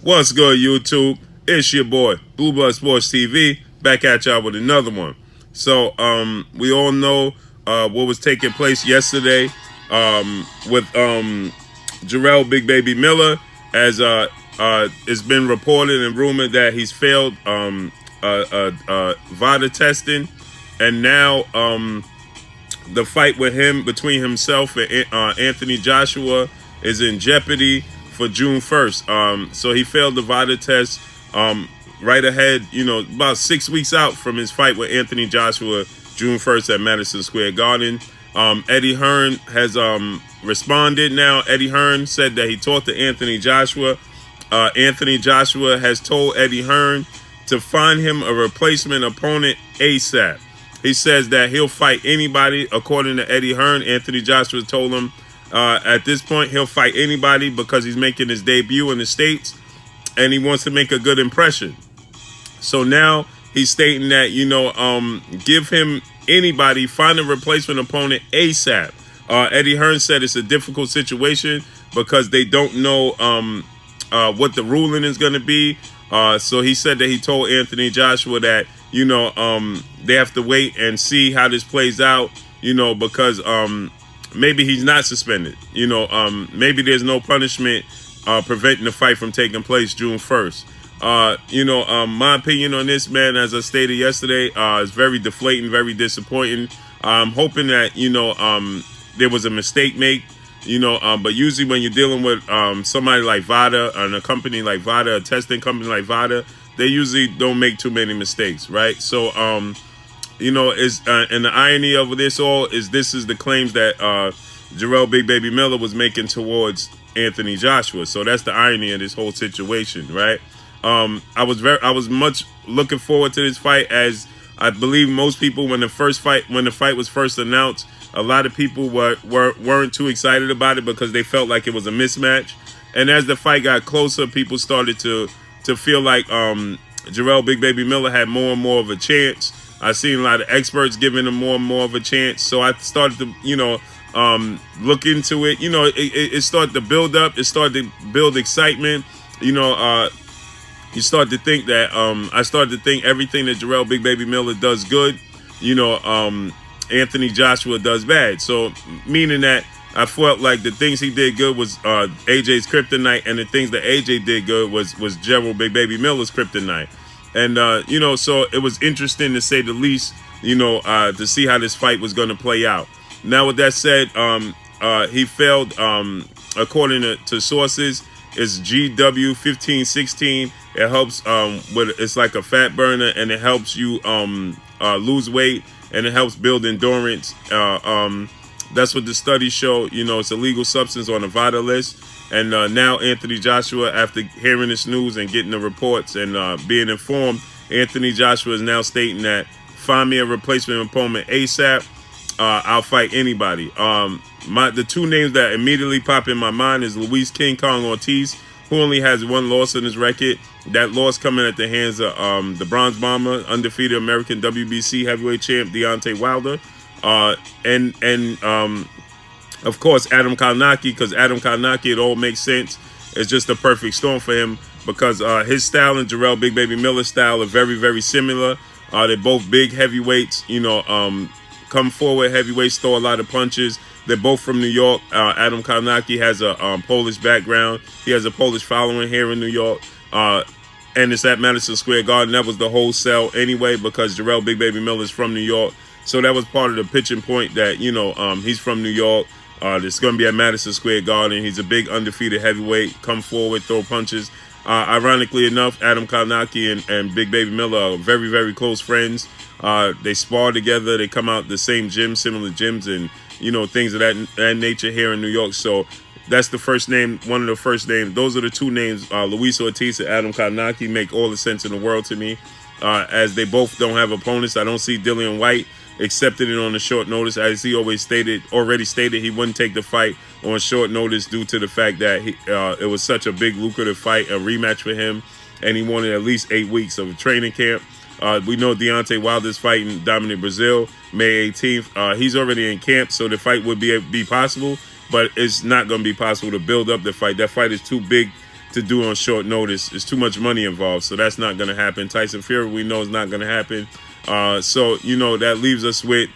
What's good, YouTube? It's your boy, Blue Blood Sports TV, back at y'all with another one. So, we all know what was taking place yesterday with Jarrell Big Baby Miller, as it's been reported and rumored that he's failed VADA testing, and now the fight with him between himself and Anthony Joshua is in jeopardy for June 1st. So he failed the VADA test right ahead, about 6 weeks out from his fight with Anthony Joshua, June 1st at Madison Square Garden. Eddie Hearn has responded now. Eddie Hearn said that he talked to Anthony Joshua. Anthony Joshua has told Eddie Hearn to find him a replacement opponent ASAP. He says that he'll fight anybody. According to Eddie Hearn, Anthony Joshua told him at this point he'll fight anybody because he's making his debut in the States and he wants to make a good impression. So now he's stating that, give him anybody, find a replacement opponent ASAP. Eddie Hearn said it's a difficult situation because they don't know what the ruling is going to be. So he said that he told Anthony Joshua that, they have to wait and see how this plays out, because maybe he's not suspended. Maybe there's no punishment preventing the fight from taking place June 1st. My opinion on this, man, as I stated yesterday, is very deflating, very disappointing. I'm hoping that, there was a mistake made, but usually when you're dealing with somebody like VADA and a company like VADA, a testing company like VADA, they usually don't make too many mistakes, right? So, and the irony of this all is this is the claims that Jarrell Big Baby Miller was making towards Anthony Joshua. So that's the irony of this whole situation, right? I was much looking forward to this fight, as I believe most people when the fight was first announced, a lot of people weren't too excited about it because they felt like it was a mismatch. And as the fight got closer, people started to feel like Jarrell Big Baby Miller had more and more of a chance. I seen a lot of experts giving him more and more of a chance. So I started to, look into it. It started to build up. It started to build excitement. You start to think that I started to think everything that Jarrell Big Baby Miller does good, Anthony Joshua does bad. So meaning that I felt like the things he did good was AJ's kryptonite, and the things that AJ did good was Jarrell Big Baby Miller's kryptonite. And so it was interesting to say the least, to see how this fight was going to play out. Now with that said, he failed according to sources. It's GW1516. It helps it's like a fat burner, and it helps you lose weight, and it helps build endurance. That's what the studies show. It's a legal substance on the VADA list. And now Anthony Joshua, after hearing this news and getting the reports and being informed, Anthony Joshua is now stating that find me a replacement opponent ASAP. I'll fight anybody. The two names that immediately pop in my mind is Luis King Kong Ortiz, who only has one loss in his record. That loss coming at the hands of the Bronze Bomber, undefeated American WBC heavyweight champ Deontay Wilder, and of course Adam Kalnaki, because Adam Kalnaki, it all makes sense. It's just a perfect storm for him because his style and Jarrell Big Baby Miller's style are very, very similar. They're both big heavyweights, come forward heavyweights, throw a lot of punches. They're both from New York. Adam Kalnaki has a Polish background. He has a Polish following here in New York. And it's at Madison Square Garden. That was the whole sell anyway, because Jarrell Big Baby Miller is from New York. So that was part of the pitching point that, he's from New York. It's going to be at Madison Square Garden. He's a big undefeated heavyweight. Come forward, throw punches. Ironically enough, Adam Kalnaki and Big Baby Miller are very, very close friends. They spar together. They come out the same gym, similar gyms, and, things of that nature here in New York. So that's the first name, one of the first names. Those are the two names, Luis Ortiz and Adam Kalnaki, make all the sense in the world to me, as they both don't have opponents. I don't see Dillian White accepted it on a short notice, as he already stated he wouldn't take the fight on short notice due to the fact that it was such a big lucrative fight, a rematch for him, and he wanted at least 8 weeks of training camp. We know Deontay Wilder's fighting Dominic Brazil May 18th. He's already in camp, so the fight would be possible, but it's not going to be possible to build up the fight. That fight is too big to do on short notice. There's too much money involved, so that's not going to happen. Tyson Fury, we know, is not going to happen. So, you know, that leaves us with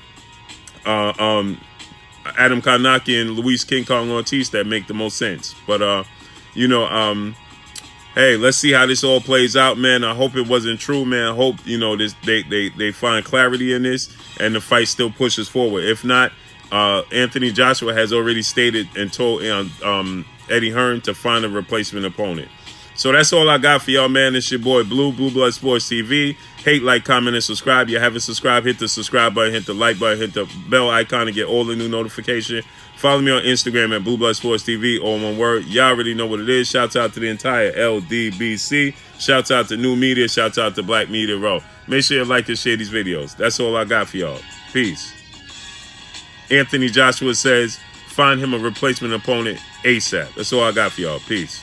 Adam Karnaki and Luis King Kong Ortiz that make the most sense. But, you know, hey, let's see how this all plays out, man. I hope it wasn't true, man. I hope, you know, this they find clarity in this and the fight still pushes forward. If not, Anthony Joshua has already stated and told Eddie Hearn to find a replacement opponent. So that's all I got for y'all, man. It's your boy Blue Blood Sports TV. Hate, like, comment, and subscribe. You haven't subscribed, hit the subscribe button, hit the like button, hit the bell icon to get all the new notifications. Follow me on Instagram at Blue Blood Sports TV, all one word. Y'all already know what it is. Shouts out to the entire LDBC. Shouts out to New Media. Shouts out to Black Media Row. Make sure you like and share these videos. That's all I got for y'all. Peace. Anthony Joshua says, find him a replacement opponent ASAP. That's all I got for y'all. Peace.